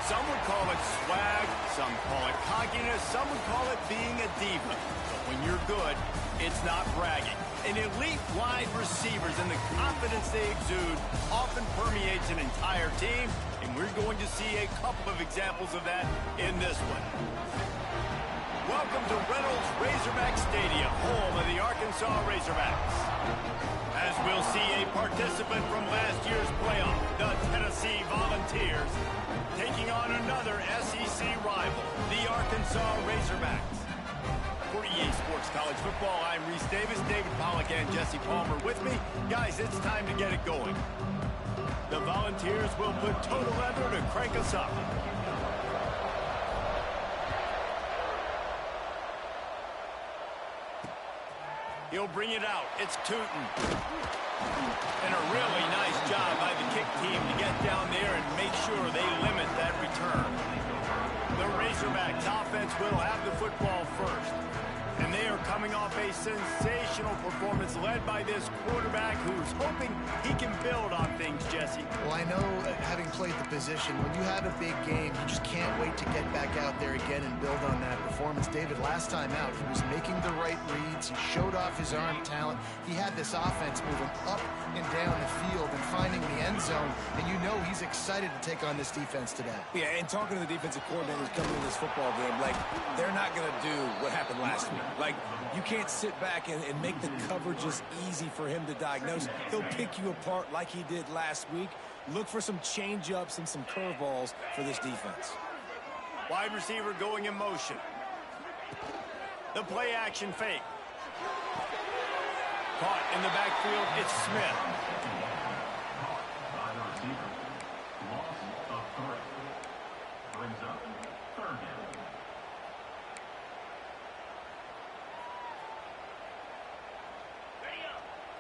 Some would call it swag, some call it cockiness, some would call it being a diva. But when you're good, it's not bragging. An elite wide receivers and the confidence they exude often permeates an entire team, and we're going to see a couple of examples of that in this one. Welcome to Reynolds Razorback Stadium, home of the Arkansas Razorbacks. As we'll see a participant from last year's playoff, the Tennessee Volunteers, taking on another SEC rival, the Arkansas Razorbacks. For EA Sports College Football, I'm Reese Davis, David Pollack, and Jesse Palmer with me. Guys, it's time to get it going. The Volunteers will put total leather to crank us up. He'll bring it out. It's Tootin. And a really nice job by the kick team to get down there and make sure they limit that return. The Razorbacks offense will have the football first. And they are coming off a sensational performance led by this quarterback who's hoping he can build on things, Jesse. Well, I know, having played the position, when you have a big game, you just can't wait to get back out there again and build on that performance. David, last time out, he was making the right reads. He showed off his arm talent. He had this offense moving up and down the field and finding the end zone. And you know he's excited to take on this defense today. Yeah, and talking to the defensive coordinators coming into this football game, like, they're not going to do what happened last week. Like, you can't sit back and make the coverages easy for him to diagnose. He'll pick you apart like he did last week. Look for some change-ups and some curveballs for this defense. Wide receiver going in motion. The play action fake. Caught in the backfield, it's Smith.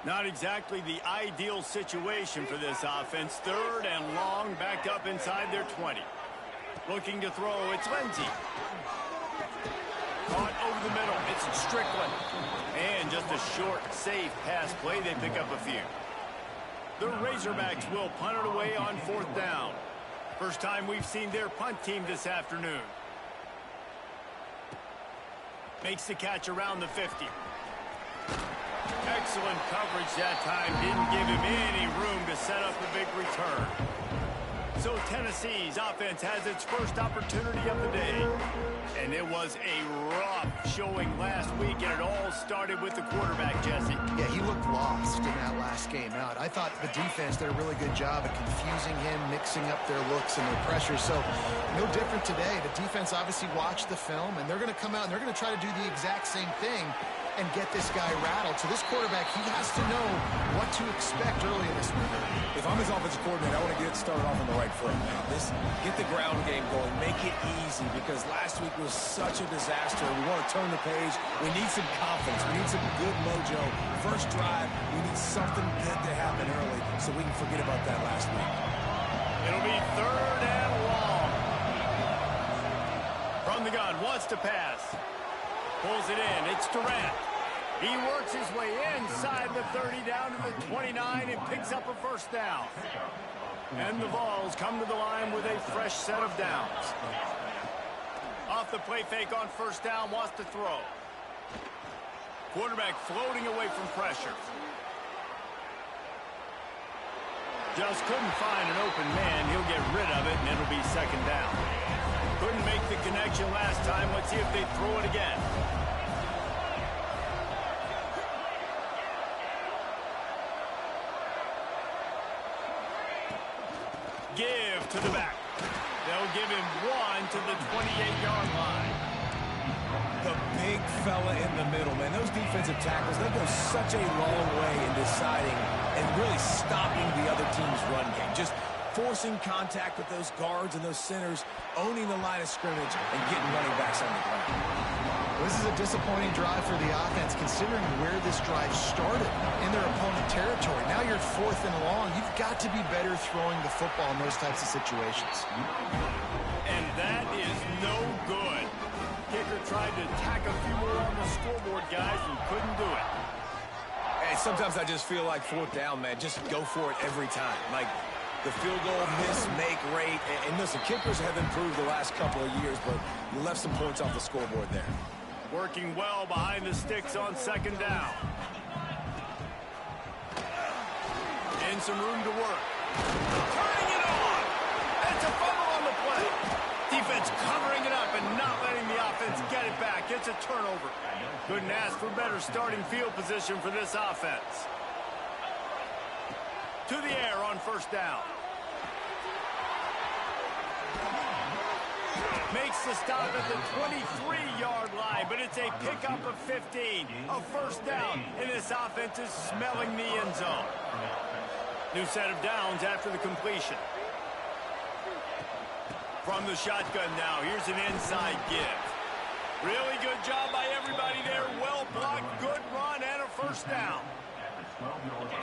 Not exactly the ideal situation for this offense. Third and long, backed up inside their 20. Looking to throw, it's Lindsey. Caught over the middle, it's Strickland. And just a short, safe pass play, they pick up a few. The Razorbacks will punt it away on fourth down. First time we've seen their punt team this afternoon. Makes the catch around the 50. Excellent coverage that time. Didn't give him any room to set up a big return. So Tennessee's offense has its first opportunity of the day. And it was a rough showing last week, and it all started with the quarterback, Jesse. Yeah, he looked lost in that last game out. I thought the defense did a really good job of confusing him, mixing up their looks and their pressure. So no different today. The defense obviously watched the film, and they're going to come out and they're going to try to do the exact same thing and get this guy rattled. So this quarterback, he has to know what to expect early in this one. If I'm his offensive coordinator, I want to get it started off on the right foot. Get the ground game going. Make it easy, because last week was such a disaster. We want to turn the page. We need some confidence. We need some good mojo. First drive, we need something good to happen early so we can forget about that last week. It'll be third and long. From the gun, wants to pass. Pulls it in. It's Durant. He works his way inside the 30 down to the 29 and picks up a first down. And the Vols come to the line with a fresh set of downs. Off the play fake on first down, wants to throw. Quarterback floating away from pressure. Just couldn't find an open man. He'll get rid of it, and it'll be second down. Couldn't make the connection last time. Let's see if they throw it again. Give to the back. They'll give him one to the 28-yard line. The big fella in the middle, man. Those defensive tackles, they go such a long way in deciding and really stopping the other team's run game. Just forcing contact with those guards and those centers, owning the line of scrimmage, and getting running backs on the ground. This is a disappointing drive for the offense, considering where this drive started in their opponent territory. Now you're at fourth and long. You've got to be better throwing the football in those types of situations. And that is no good. Kicker tried to tack a few more on the scoreboard, guys, and couldn't do it. Hey, sometimes I just feel like fourth down, man. Just go for it every time. Like, The field goal miss-make rate. And listen, kickers have improved the last couple of years, but you left some points off the scoreboard there. Working well behind the sticks on second down. And some room to work. Turning it on. It's a fumble on the play. Defense covering it up and not letting the offense get it back. It's a turnover. Couldn't ask for better starting field position for this offense. To the air on first down. Makes the stop at the 23-yard line, but it's a pickup of 15. A first down, and this offense is smelling the end zone. New set of downs after the completion. From the shotgun now, here's an inside give. Really good job by everybody there. Well blocked, good run, and a first down.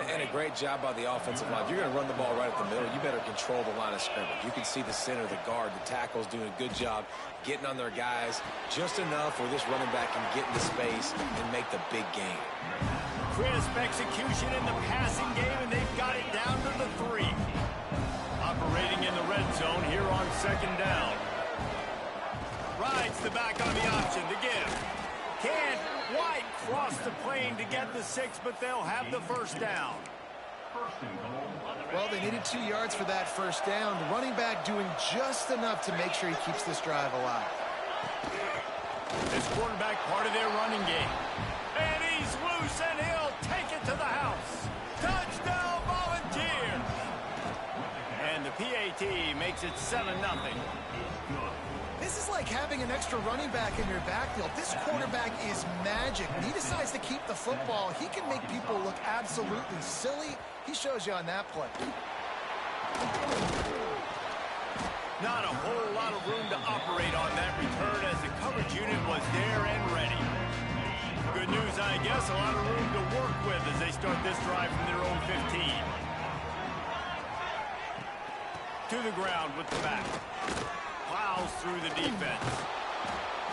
And a great job by the offensive line. If you're going to run the ball right at the middle, you better control the line of scrimmage. You can see the center, the guard, the tackles doing a good job getting on their guys just enough where this running back can get into space and make the big game. Crisp execution in the passing game, and they've got it down to the 3. Operating in the red zone here on second down. Rides the back on the option to give. Can't quite cross the plane to get the 6, but they'll have the first down. Well, they needed 2 yards for that first down. The running back doing just enough to make sure he keeps this drive alive. This quarterback part of their running game. And he's loose, and he'll take it to the house. Touchdown, Volunteers! And the PAT makes it 7-0. This is like having an extra running back in your backfield. This quarterback is magic. When he decides to keep the football, he can make people look absolutely silly. He shows you on that play. Not a whole lot of room to operate on that return as the coverage unit was there and ready. Good news, I guess, a lot of room to work with as they start this drive from their own 15. To the ground with the back. Plows through the defense.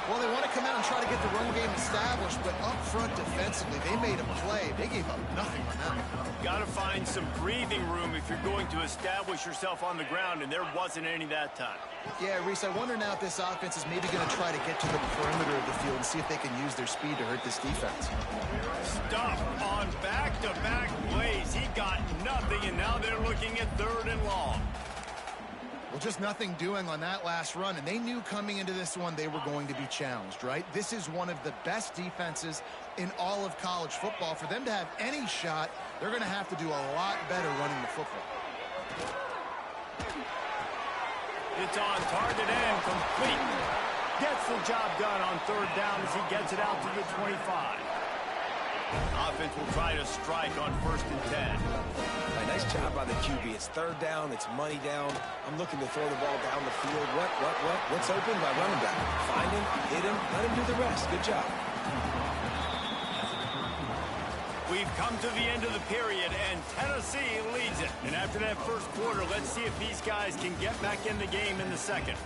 Well, they want to come out and try to get the run game established, but up front defensively, they made a play. They gave up nothing on that. Got to find some breathing room if you're going to establish yourself on the ground, and there wasn't any that time. Yeah, Reese, I wonder now if this offense is maybe going to try to get to the perimeter of the field and see if they can use their speed to hurt this defense. Stuff on back-to-back plays. He got nothing, and now they're looking at 3rd and long. Well, just nothing doing on that last run, and they knew coming into this one they were going to be challenged, right? This is one of the best defenses in all of college football. For them to have any shot, they're going to have to do a lot better running the football. It's on target and complete. Gets the job done on 3rd down as he gets it out to the 25. Offense will try to strike on 1st and 10. Nice job by the QB. It's 3rd down. It's money down. I'm looking to throw the ball down the field. What's open? My running back. Find him, hit him, let him do the rest. Good job. We've come to the end of the period, and Tennessee leads it. And after that first quarter, let's see if these guys can get back in the game in the second.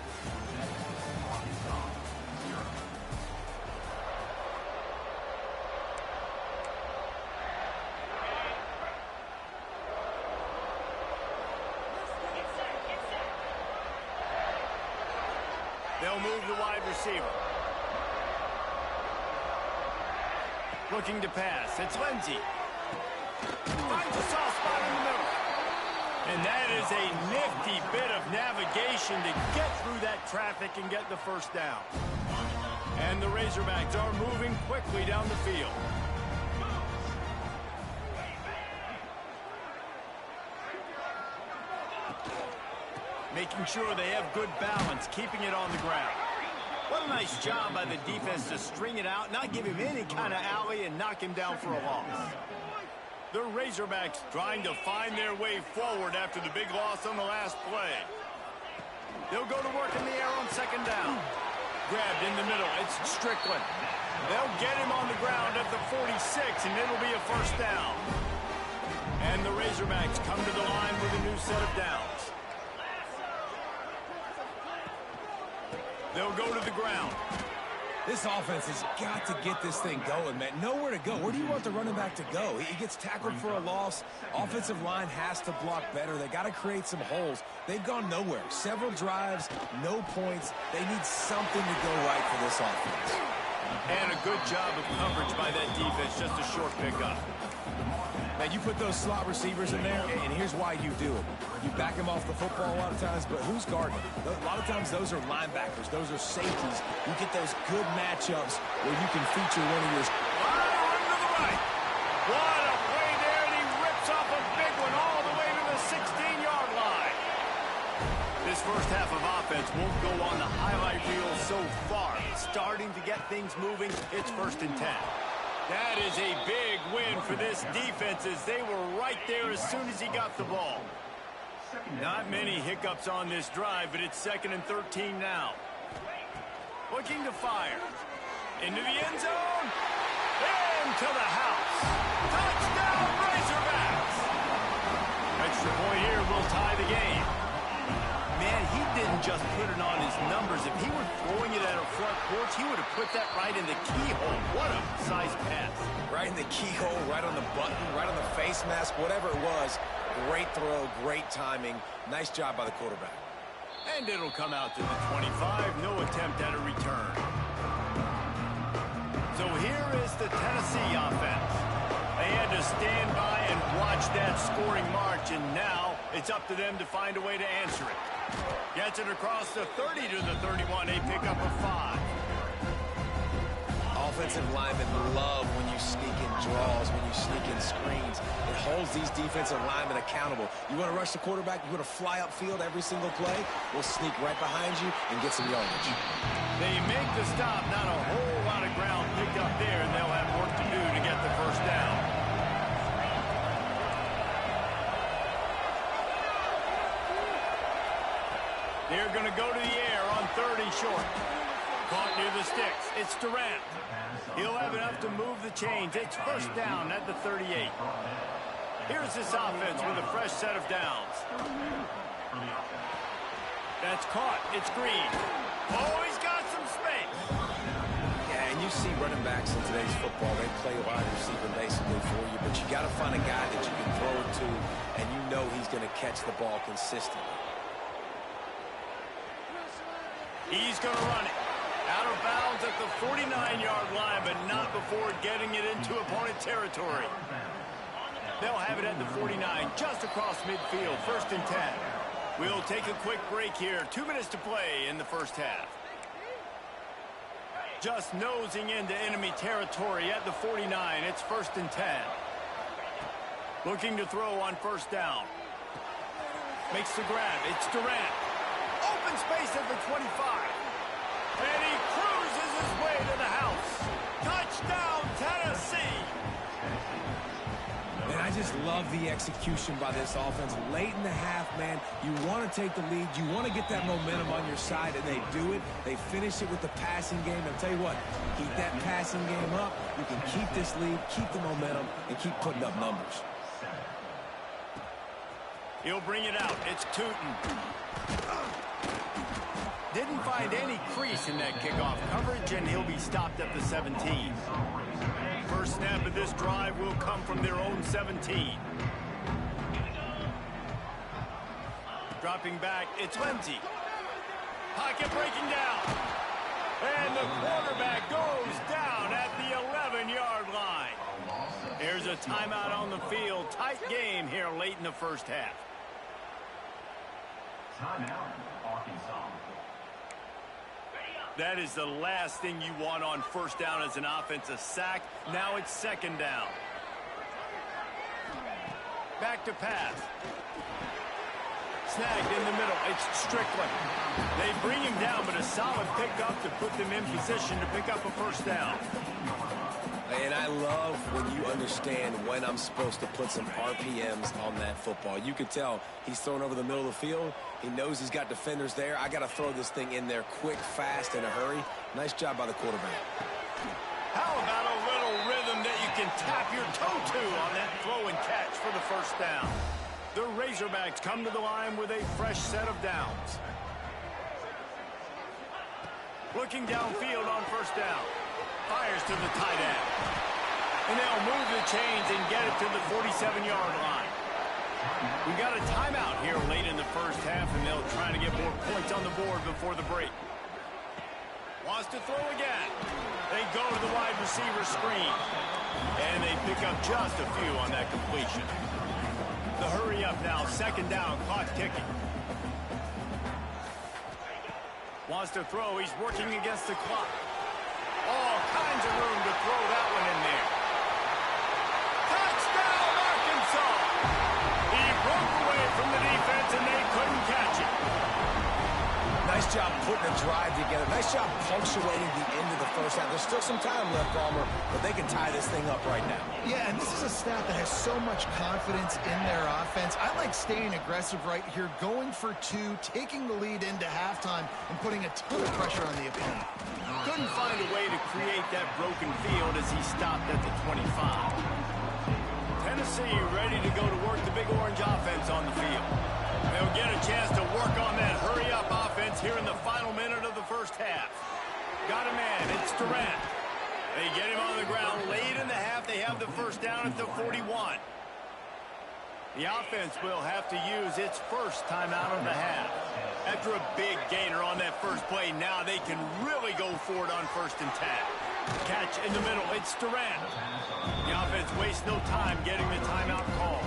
They'll move the wide receiver. Looking to pass. It's Lindsey. Finds a soft spot in the middle. And that is a nifty bit of navigation to get through that traffic and get the first down. And the Razorbacks are moving quickly down the field. Making sure they have good balance, keeping it on the ground. What a nice job by the defense to string it out, not give him any kind of alley, and knock him down for a loss. The Razorbacks trying to find their way forward after the big loss on the last play. They'll go to work in the air on 2nd down. Grabbed in the middle. It's Strickland. They'll get him on the ground at the 46, and it'll be a first down. And the Razorbacks come to the line with a new set of downs. They'll go to the ground. This offense has got to get this thing going, man. Nowhere to go. Where do you want the running back to go? He gets tackled for a loss. Offensive line has to block better. They got to create some holes. They've gone nowhere. Several drives, no points. They need something to go right for this offense. And a good job of coverage by that defense. Just a short pickup. Man, you put those slot receivers in there, and here's why you do it. You back them off the football a lot of times, but who's guarding them? A lot of times those are linebackers. Those are safeties. You get those good matchups where you can feature one of your... Run to the right. What a play there, and he rips off a big one all the way to the 16-yard line. This first half of offense won't go on the highlight reel so far. Starting to get things moving. It's 1st and 10. That is a big win for this defense as they were right there as soon as he got the ball. Not many hiccups on this drive, but it's 2nd and 13 now. Looking to fire. Into the end zone. Into the house. Touchdown, Razorbacks! Extra point here will tie the game. Man, he didn't just put it on his numbers. If he were throwing it at a front porch, he would have put that right in the keyhole. What a size pass. Right in the keyhole, right on the button, right on the face mask, whatever it was. Great throw, great timing. Nice job by the quarterback. And it'll come out to the 25. No attempt at a return. So here is the Tennessee offense. They had to stand by and watch that scoring march, and now it's up to them to find a way to answer it. Gets it across the 30 to the 31, a pickup of 5. Offensive linemen love when you sneak in draws, when you sneak in screens. It holds these defensive linemen accountable. You want to rush the quarterback, you want to fly upfield every single play, we'll sneak right behind you and get some yardage. They make the stop, not a whole lot of ground picked up there, and they'll have work to do to get the first down. They're going to go to the air on 30 short. Caught near the sticks. It's Durant. He'll have enough to move the chains. It's 1st down at the 38. Here's this offense with a fresh set of downs. That's caught. It's Green. Oh, he's got some space. Yeah, and you see running backs in today's football. They play wide receiver basically for you, but you got to find a guy that you can throw it to, and you know he's going to catch the ball consistently. He's going to run it. Out of bounds at the 49-yard line, but not before getting it into opponent territory. They'll have it at the 49, just across midfield, 1st and 10. We'll take a quick break here. 2 minutes to play in the first half. Just nosing into enemy territory at the 49. It's 1st and 10. Looking to throw on 1st down. Makes the grab. It's Durant. Open space at the 25. And he cruises his way to the house. Touchdown, Tennessee. And I just love the execution by this offense. Late in the half, man, you want to take the lead. You want to get that momentum on your side, and they do it. They finish it with the passing game. I'll tell you what, keep that passing game up. You can keep this lead, keep the momentum, and keep putting up numbers. He'll bring it out. It's Tootin. Didn't find any crease in that kickoff coverage, and he'll be stopped at the 17. First snap of this drive will come from their own 17. Dropping back, it's Lindsey. Pocket breaking down. And the quarterback goes down at the 11-yard line. Here's a timeout on the field. Tight game here late in the first half. Timeout, Arkansas. That is the last thing you want on 1st down as an offensive sack. Now it's 2nd down. Back to pass. Snagged in the middle. It's Strickland. They bring him down, but a solid pickup to put them in position to pick up a 1st down. And I love when you understand when I'm supposed to put some RPMs on that football. You can tell he's thrown over the middle of the field. He knows he's got defenders there. I got to throw this thing in there quick, fast, in a hurry. Nice job by the quarterback. How about a little rhythm that you can tap your toe to on that throw and catch for the 1st down? The Razorbacks come to the line with a fresh set of downs. Looking downfield on first down. Fires to the tight end. And they'll move the chains and get it to the 47-yard line. We got a timeout here late in the first half, and they'll try to get more points on the board before the break. Wants to throw again. They go to the wide receiver screen. And they pick up just a few on that completion. The hurry up now, second down, clock ticking. Wants to throw, he's working against the clock. All kinds of room to throw that one in there. Touchdown, Arkansas! He broke away from the defense and they couldn't catch it. Nice job putting a drive together. Nice job punctuating the end of the first half. There's still some time left, Palmer, but they can tie this thing up right now. Yeah, and this is a staff that has so much confidence in their offense. I like staying aggressive right here, going for two, taking the lead into halftime, and putting a ton of pressure on the opponent. Couldn't find a way to create that broken field as he stopped at the 25. Tennessee ready to go to work the Big Orange offense on the field. They'll get a chance to work on that hurry-up offense here in the final minute of the first half. Got a man, it's Durant. They get him on the ground late in the half. They have the first down at the 41. The offense will have to use its first timeout of the half. After a big gainer on that first play, now they can really go for it on 1st and 10. Catch in the middle, it's Durant. The offense wastes no time getting the timeout call.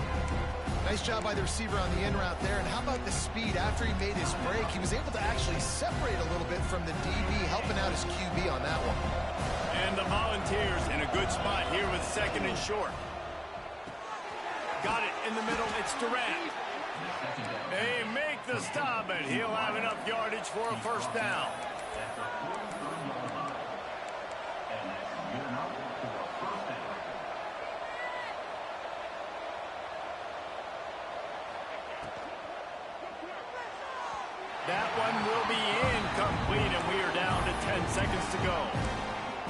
Nice job by the receiver on the in route there. And how about the speed after he made his break? He was able to actually separate a little bit from the DB, helping out his QB on that one. And the Volunteers in a good spot here with 2nd and short. Got it in the middle, it's Durant. They make the stop, but he'll have enough yardage for a first down. That one will be incomplete, and we are down to 10 seconds to go.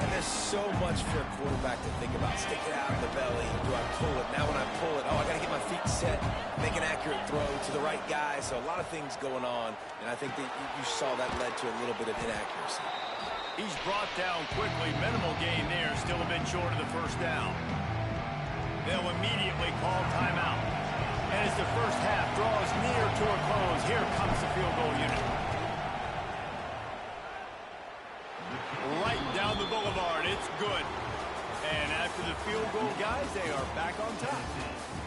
And there's so much for a quarterback to think about. Stick it out of the belly. Do I pull it? Now when I pull it, I got to get my feet set, make an accurate throw to the right guy. So a lot of things going on, and I think that you saw that led to a little bit of inaccuracy. He's brought down quickly. Minimal gain there, still a bit short of the first down. They'll immediately call timeout. And as the first half draws near to a close, here comes the field goal unit. Right down the boulevard, it's good. And after the field goal, guys, they are back on top.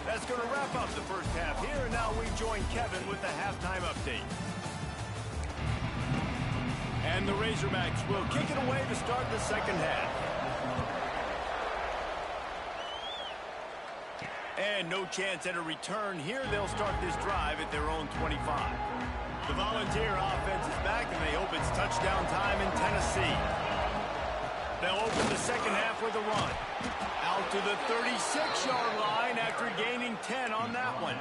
That's going to wrap up the first half here, and now we join Kevin with the halftime update. And the Razorbacks will kick it away to start the second half. And no chance at a return here. They'll start this drive at their own 25. The Volunteer offense is back, and they hope it's touchdown time in Tennessee. They'll open the second half with a run. Out to the 36-yard line after gaining 10 on that one.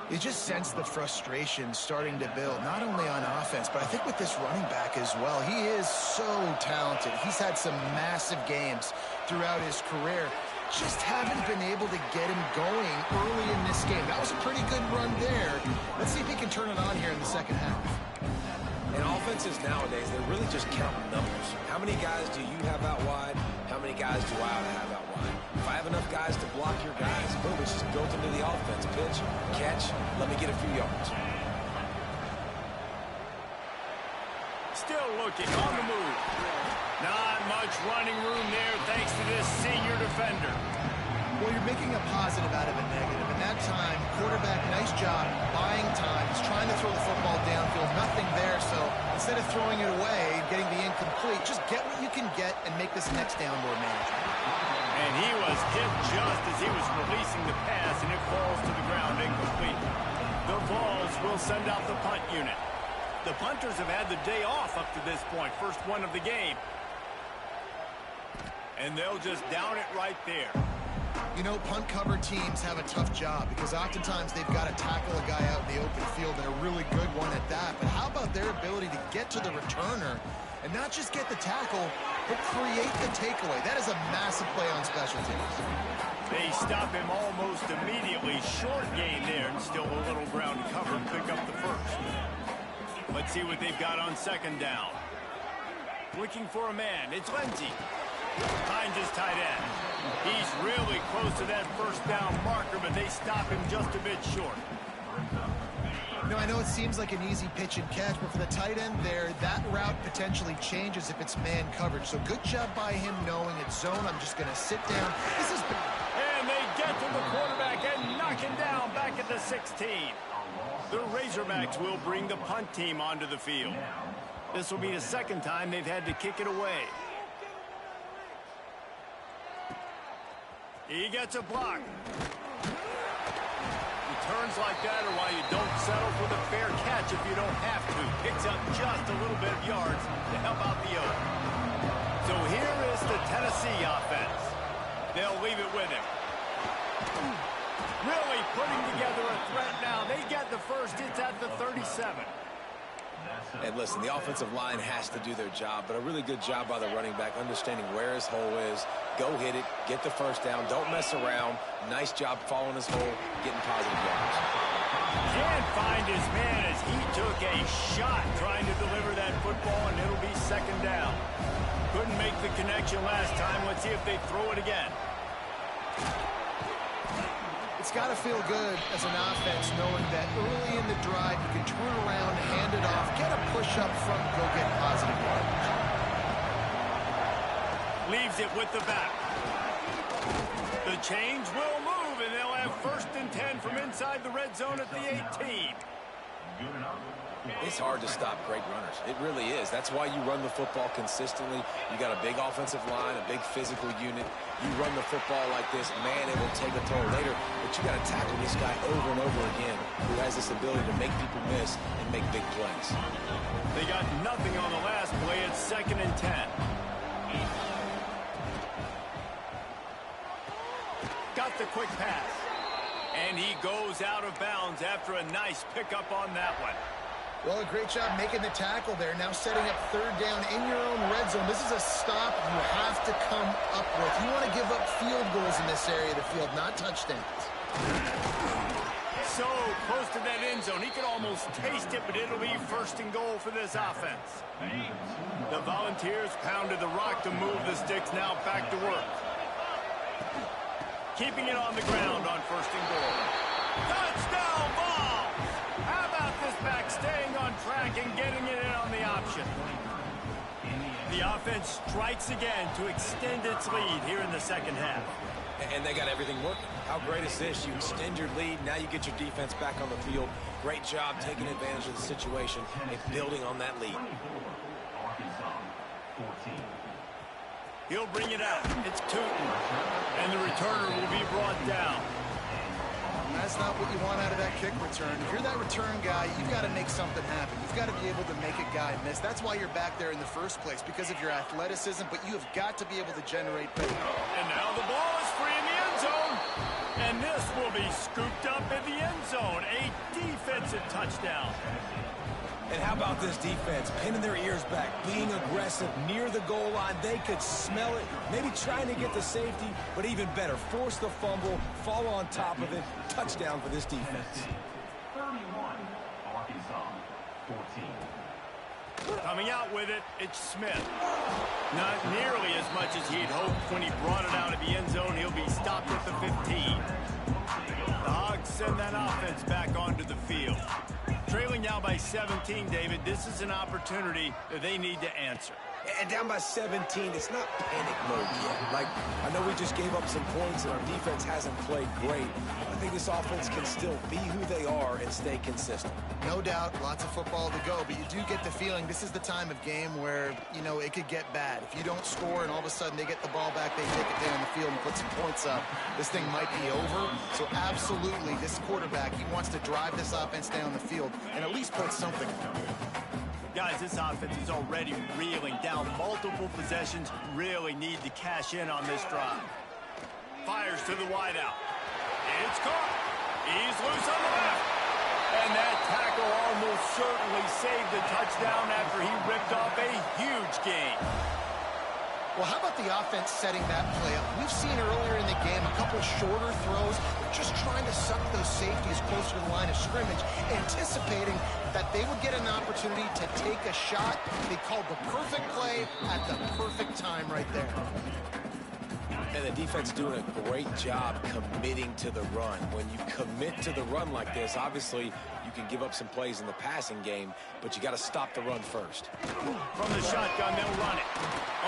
You just sense the frustration starting to build, not only on offense, but I think with this running back as well. He is so talented. He's had some massive games throughout his career. Just haven't been able to get him going early in this game. That was a pretty good run there. Let's see if he can turn it on here in the second half. And offenses nowadays, they're really just counting numbers. How many guys do you have out wide? How many guys do I have out wide? If I have enough guys to block your guys, boom, it's just built into the offense. Pitch, catch, let me get a few yards. Still looking on the move. Not much running room there thanks to this senior defender. Well, you're making a positive out of a negative. And that time, quarterback, nice job, buying time. He's trying to throw the football downfield. Nothing there, so instead of throwing it away and getting the incomplete, just get what you can get and make this next down more manageable. And he was hit just as he was releasing the pass, and it falls to the ground incomplete. The Vols will send out the punt unit. The punters have had the day off up to this point, first one of the game. And they'll just down it right there. You know, punt cover teams have a tough job because oftentimes they've got to tackle a guy out in the open field, and a really good one at that. But how about their ability to get to the returner and not just get the tackle, but create the takeaway? That is a massive play on special teams. They stop him almost immediately. Short gain there, and still a little ground cover. Pick up the first. Let's see what they've got on second down. Looking for a man. It's Lindsey. Finds his tight end. He's really close to that first down marker, but they stop him just a bit short. I know it seems like an easy pitch and catch, but for the tight end there, that route potentially changes if it's man coverage. So good job by him knowing it's zone. I'm just going to sit down. This is... And they get to the quarterback and knock him down back at the 16. The Razorbacks will bring the punt team onto the field. This will be the second time they've had to kick it away. He gets a block. Returns like that are why you don't settle for the fair catch if you don't have to. Picks up just a little bit of yards to help out the Oak. So here is the Tennessee offense. They'll leave it with him. Really putting together a threat now. They get the first. It's at the 37. And listen, the offensive line has to do their job, but a really good job by the running back understanding where his hole is. Go hit it, get the first down, don't mess around. Nice job following his hole, getting positive yards. Can't find his man as he took a shot trying to deliver that football, and it'll be second down. Couldn't make the connection last time. Let's see if they throw it again. It's got to feel good as an offense knowing that early in the drive you can turn around, hand it off, get a push up front, go get positive yardage. Leaves it with the back. The change will move, and they'll have first and 10 from inside the red zone at the 18. It's hard to stop great runners. It really is. That's why you run the football consistently. You got a big offensive line, a big physical unit. You run the football like this, man, it will take a toll later. But you got to tackle this guy over and over again who has this ability to make people miss and make big plays. They got nothing on the last play. It's second and 10. Got the quick pass. And he goes out of bounds after a nice pickup on that one. Well, a great job making the tackle there. Now setting up third down in your own red zone. This is a stop you have to come up with. You want to give up field goals in this area of the field, not touchdowns. So close to that end zone. He could almost taste it, but it'll be first and goal for this offense. The Volunteers pounded the rock to move the sticks. Now back to work. Keeping it on the ground on first and goal. Touchdown ball! How about this back staying on track and getting it in on the option? The offense strikes again to extend its lead here in the second half. And they got everything working. How great is this? You extend your lead, now you get your defense back on the field. Great job taking advantage of the situation and building on that lead. He'll bring it out. It's Tootin. And the returner will be brought down. That's not what you want out of that kick return. If you're that return guy, you've got to make something happen. You've got to be able to make a guy miss. That's why you're back there in the first place, because of your athleticism, but you have got to be able to generate play. And now the ball is free in the end zone. And this will be scooped up in the end zone. A defensive touchdown. And how about this defense? Pinning their ears back, being aggressive near the goal line. They could smell it, maybe trying to get the safety, but even better, force the fumble, fall on top of it. Touchdown for this defense. 31, Arkansas, 14. Coming out with it, it's Smith. Not nearly as much as he'd hoped when he brought it out of the end zone. He'll be stopped at the 15. The Hogs send that offense back onto the field. Trailing now by 17, David, this is an opportunity that they need to answer. And down by 17, it's not panic mode yet. Like, I know we just gave up some points and our defense hasn't played great. I think this offense can still be who they are and stay consistent. No doubt, lots of football to go, but you do get the feeling this is the time of game where, you know, it could get bad. If you don't score and all of a sudden they get the ball back, they take it down the field and put some points up, this thing might be over. So absolutely, this quarterback, he wants to drive this offense down the field and at least put something on. Guys, this offense is already reeling down multiple possessions. Really need to cash in on this drive. Fires to the wideout. It's caught. He's loose on the left. And that tackle almost certainly saved the touchdown after he ripped off a huge gain. Well, how about the offense setting that play up? We've seen earlier in the game a couple shorter throws, just trying to suck those safeties closer to the line of scrimmage, anticipating that they would get an opportunity to take a shot. They called the perfect play at the perfect time right there. And the defense doing a great job committing to the run. When you commit to the run like this, obviously you can give up some plays in the passing game, but you got to stop the run first. From the shotgun, they'll run it.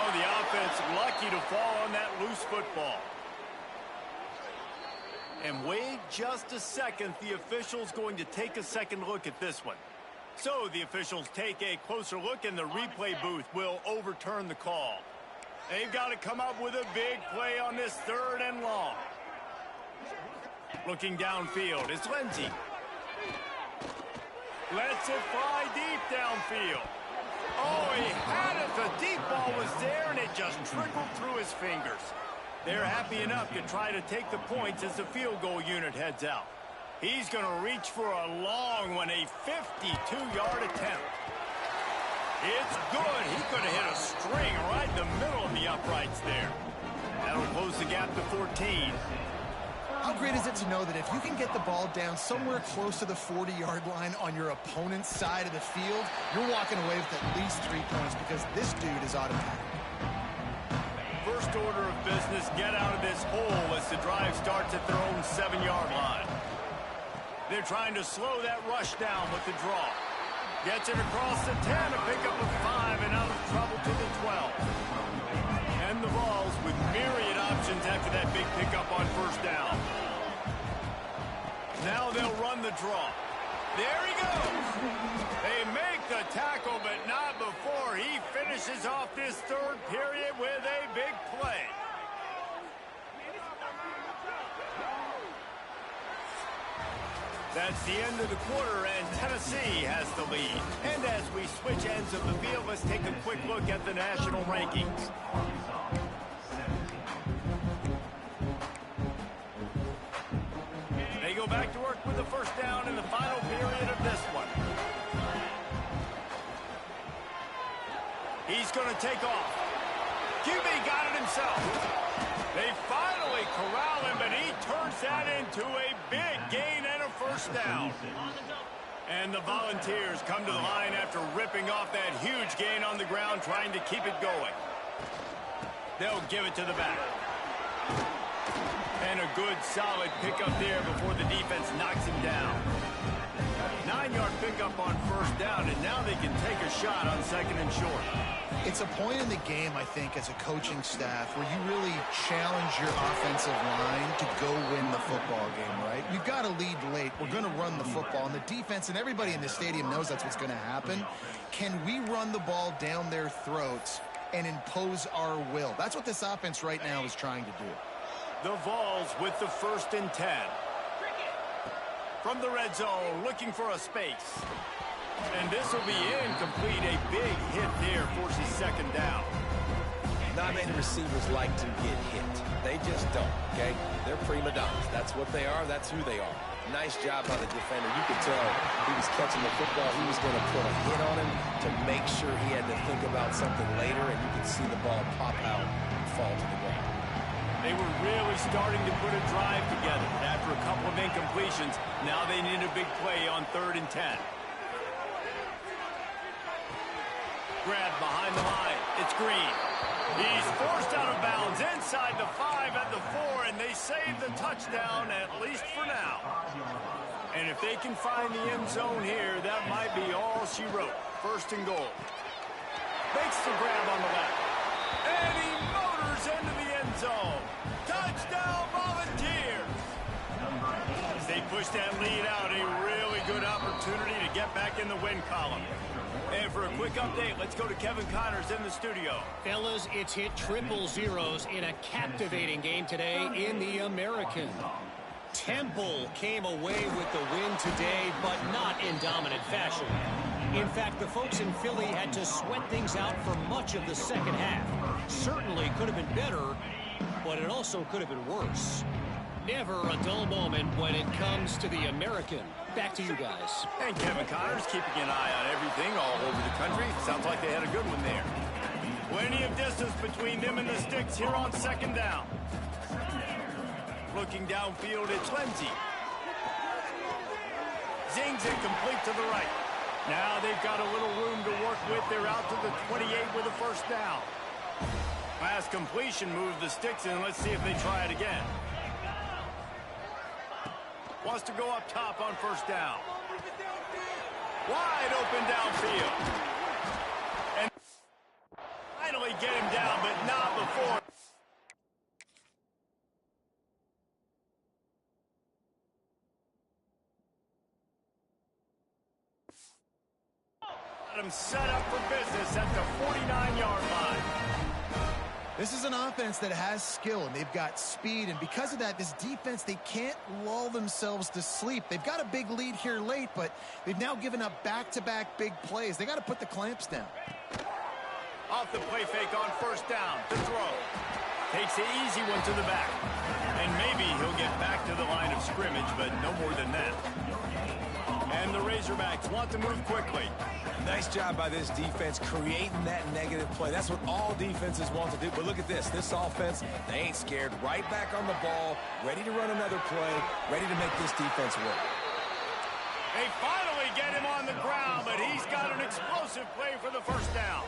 Oh, the offense lucky to fall on that loose football. And wait just a second. The official's going to take a second look at this one. So the officials take a closer look, and the replay booth will overturn the call. They've got to come up with a big play on this 3rd and long. Looking downfield, it's Lindsey. Lets it fly deep downfield. Oh, he had it. The deep ball was there, and it just trickled through his fingers. They're happy enough to try to take the points as the field goal unit heads out. He's going to reach for a long one, a 52-yard attempt. It's good. He could have hit a string right in the middle of the uprights there. That'll close the gap to 14. How great is it to know that if you can get the ball down somewhere close to the 40-yard line on your opponent's side of the field, you're walking away with at least 3 points because this dude is automatic. First order of business, get out of this hole as the drive starts at their own 7-yard line. They're trying to slow that rush down with the draw. Gets it across the 10, a pickup of 5, and out of trouble to the 12. And the Vols with myriad options after that big pickup on first down. Now they'll run the draw. There he goes. They make the tackle, but not before he finishes off this 3rd period with a big play. That's the end of the quarter, and Tennessee has the lead. And as we switch ends of the field, let's take a quick look at the national rankings. They go back to work with the first down in the final period of this one. He's going to take off. QB got it himself. They finally corral him, but he turns that into a big gain and a first down. And the Volunteers come to the line after ripping off that huge gain on the ground, trying to keep it going. They'll give it to the back. And a good, solid pickup there before the defense knocks him down. 9-yard pickup on first down, and now they can take a shot on 2nd and short. It's a point in the game, I think, as a coaching staff, where you really challenge your offensive line to go win the football game, right? We've got to lead late. We're going to run the football. And the defense and everybody in the stadium knows that's what's going to happen. Can we run the ball down their throats and impose our will? That's what this offense right now is trying to do. The Vols with the 1st and 10. From the red zone, looking for a space. And this will be incomplete. A big hit there forces 2nd down. Not many receivers like to get hit. They just don't, okay? They're prima donnas. That's what they are. That's who they are. Nice job by the defender. You could tell he was catching the football. He was going to put a hit on him to make sure he had to think about something later, and you could see the ball pop out and fall to the ground. They were really starting to put a drive together. After a couple of incompletions, now they need a big play on 3rd and 10. Grab behind the line. It's Green. He's forced out of bounds inside the 5 at the 4, and they save the touchdown, at least for now. And if they can find the end zone here, that might be all she wrote. 1st and goal. Makes the grab on the left. And he motors into the end zone. Touchdown, Volunteers! As they push that lead out, a really good opportunity to get back in the win column. And for a quick update, let's go to Kevin Connors in the studio. Fellas, it's hit triple zeros in a captivating game today in the American. Temple came away with the win today, but not in dominant fashion. In fact, the folks in Philly had to sweat things out for much of the second half. Certainly could have been better, but it also could have been worse. Never a dull moment when it comes to the American. Back to you guys. And Kevin Connors keeping an eye on everything all over the country. Sounds like they had a good one there. Plenty of distance between them and the sticks here on second down. Looking downfield, it's Lindsey. Zings it complete to the right. Now they've got a little room to work with. They're out to the 28 with a first down. Last completion moved the sticks in. Let's see if they try it again. Wants to go up top on first down. Wide open downfield. And finally get him down, but not before. Got him set up for business at the 49-yard line. This is an offense that has skill, and they've got speed, and because of that, this defense, they can't lull themselves to sleep. They've got a big lead here late, but they've now given up back-to-back big plays. They got to put the clamps down. Off the play fake on first down to throw. Takes the easy one to the back. And maybe he'll get back to the line of scrimmage, but no more than that. And the Razorbacks want to move quickly. Nice job by this defense creating that negative play. That's what all defenses want to do. But look at this. This offense, they ain't scared. Right back on the ball, ready to run another play, ready to make this defense work. They finally get him on the ground, but he's got an explosive play for the first down.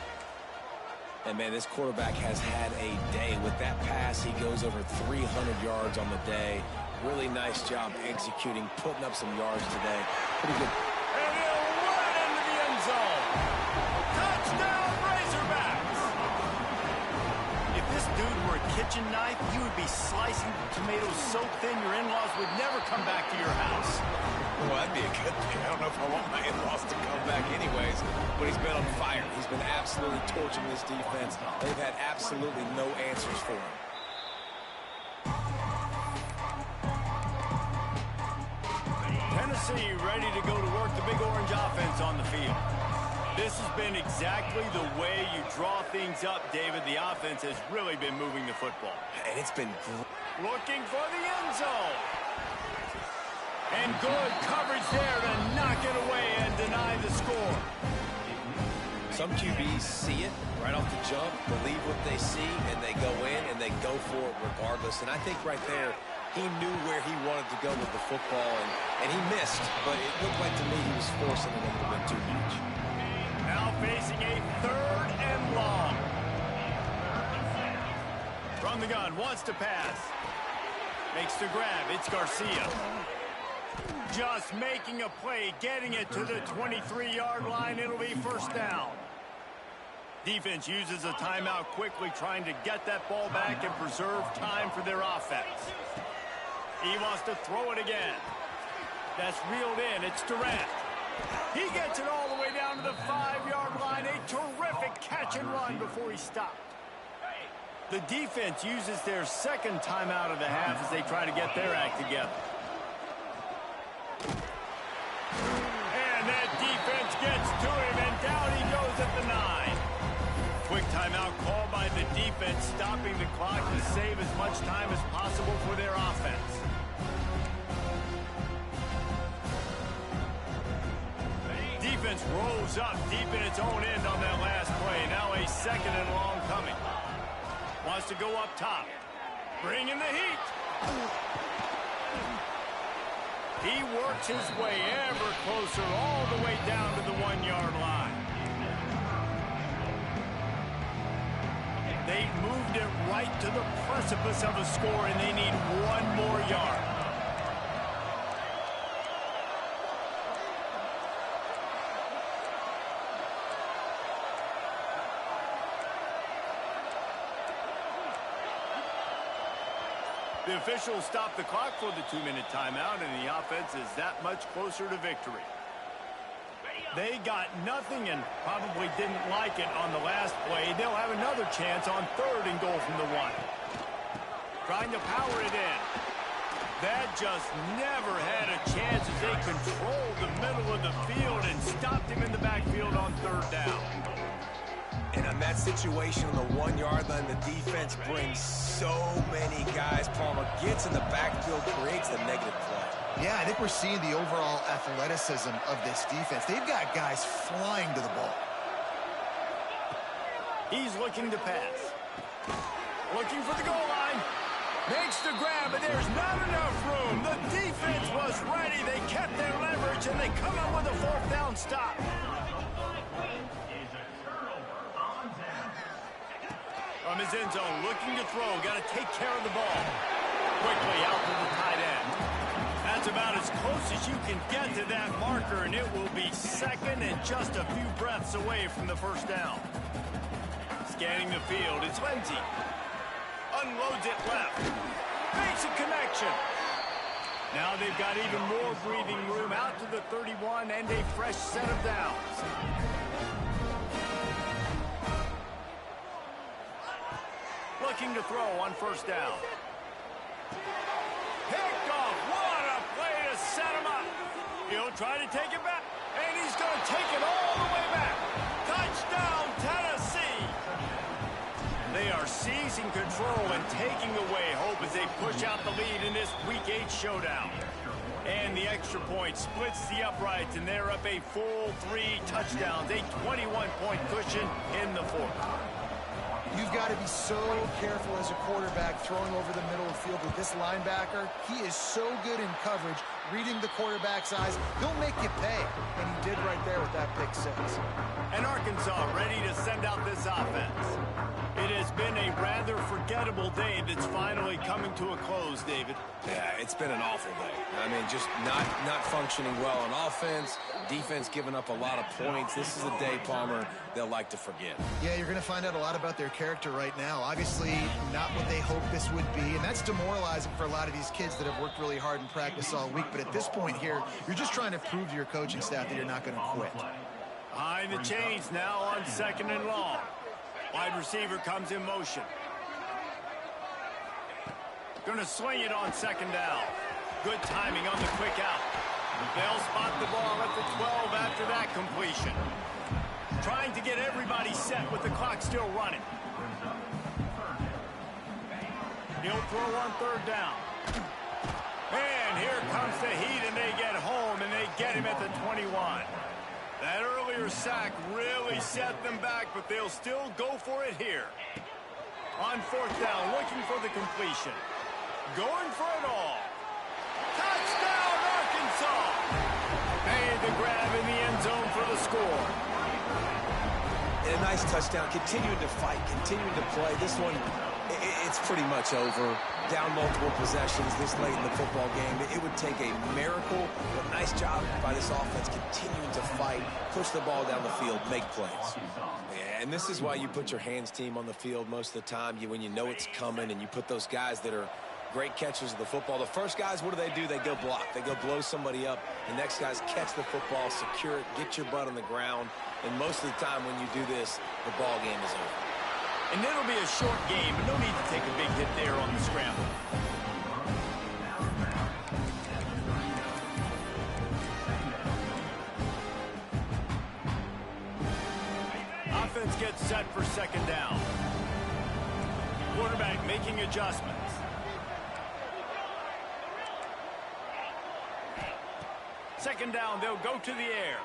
And, man, this quarterback has had a day. With that pass, he goes over 300 yards on the day. Really nice job executing, putting up some yards today. Pretty good. And he'll run it into the end zone. Touchdown, Razorbacks! If this dude were a kitchen knife, you would be slicing tomatoes so thin your in-laws would never come back to your house. Well, that'd be a good thing. I don't know if I want my in-laws to come back anyways, but he's been on fire. He's been absolutely torching this defense. They've had absolutely no answers for him. Tennessee ready to go to work the big orange offense on the field. This has been exactly the way you draw things up, David. The offense has really been moving the football. And it's been great. Looking for the end zone. And good coverage there to knock it away and deny the score. Some QBs see it right off the jump, believe what they see, and they go in and they go for it regardless. And I think right there, he knew where he wanted to go with the football, and he missed, but it looked like to me he was forcing it a little bit too much. Now facing a third and long. From the gun, wants to pass. Makes the grab, it's Garcia. Just making a play, getting it to the 23-yard line. It'll be first down. Defense uses a timeout quickly, trying to get that ball back and preserve time for their offense. He wants to throw it again. That's reeled in. It's Durant. He gets it all the way down to the 5-yard line. A terrific catch and run before he stopped. The defense uses their second timeout of the half as they try to get their act together. And that defense gets to him, and down he goes at the 9. Quick timeout called by the defense, stopping the clock to save as much time as possible for their offense. Defense rolls up deep in its own end on that last play. Now a second and long coming. Wants to go up top. Bringing the heat. He works his way ever closer all the way down to the 1-yard line. They've moved it right to the precipice of a score, and they need one more yard. The officials stop the clock for the 2-minute timeout, and the offense is that much closer to victory. They got nothing and probably didn't like it on the last play. They'll have another chance on third and goal from the 1. Trying to power it in. That just never had a chance as they controlled the middle of the field and stopped him in the backfield on third down. And on that situation on the 1-yard line, the defense brings so many guys. Palmer gets in the backfield, creates the negative play. Yeah, I think we're seeing the overall athleticism of this defense. They've got guys flying to the ball. He's looking to pass. Looking for the goal line. Makes the grab, but there's not enough room. The defense was ready. They kept their leverage, and they come up with a fourth down stop. From his end zone, looking to throw. Got to take care of the ball. Quickly out to the tight end. That's about as close as you can get to that marker, and it will be second and just a few breaths away from the first down. Scanning the field, it's Lindsey. Unloads it left. Makes a connection. Now they've got even more breathing room out to the 31 and a fresh set of downs. Looking to throw on first down. Picked off. What a play to set him up. He'll try to take it back. And he's going to take it all the way back. Touchdown, Tennessee. They are seizing control and taking away hope as they push out the lead in this Week 8 showdown. And the extra point splits the uprights, and they're up a full 3 touchdowns, a 21-point cushion in the fourth. You've got to be so careful as a quarterback throwing over the middle of the field with this linebacker. He is so good in coverage, reading the quarterback's eyes. He'll make you pay, and he did right there with that pick 6. And Arkansas ready to send out this offense. It has been a rather forgettable day that's finally coming to a close, David. Yeah, it's been an awful day. I mean, just not functioning well on offense. Defense giving up a lot of points. This is a day, Palmer, they'll like to forget. Yeah, you're going to find out a lot about their character right now. Obviously, not what they hoped this would be, and that's demoralizing for a lot of these kids that have worked really hard in practice all week. But at this point here, you're just trying to prove to your coaching staff that you're not going to quit. Behind the chains now on 2nd and long. Wide receiver comes in motion. Going to swing it on 2nd down. Good timing on the quick out. They'll spot the ball at the 12 after that completion. Trying to get everybody set with the clock still running. He'll throw on 3rd down. And here comes the heat, and they get home, and they get him at the 21. That earlier sack really set them back, but they'll still go for it here. On 4th down, looking for the completion. Going for it all. Touchdown, Arkansas! Made the grab in the end zone for the score. And a nice touchdown. Continuing to fight, continuing to play. This one, it's pretty much over. Down multiple possessions this late in the football game. It would take a miracle, but nice job by this offense continuing to fight, push the ball down the field, make plays. Yeah, and this is why you put your hands team on the field most of the time. When you know it's coming, and you put those guys that are great catchers of the football. The first guys, what do? They go block. They go blow somebody up. The next guys catch the football, secure it, get your butt on the ground. And most of the time when you do this, the ball game is over. And it'll be a short game, but no need to take a big hit there on the scramble. Offense gets set for 2nd down. Quarterback making adjustments. Second down, they'll go to the air.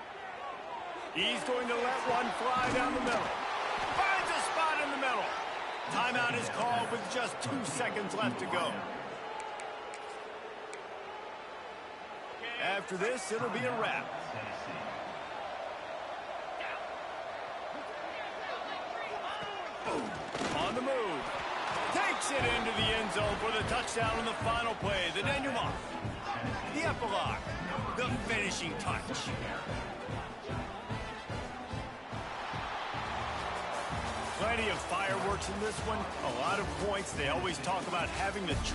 He's going to let one fly down the middle. Finds a spot in the middle. Timeout is called with just 2 seconds left to go. After this, it'll be a wrap. On the move. Takes it into the end zone for the touchdown on the final play. The denouement. The epilogue. The finishing touch. Plenty of fireworks in this one. A lot of points. They always talk about having the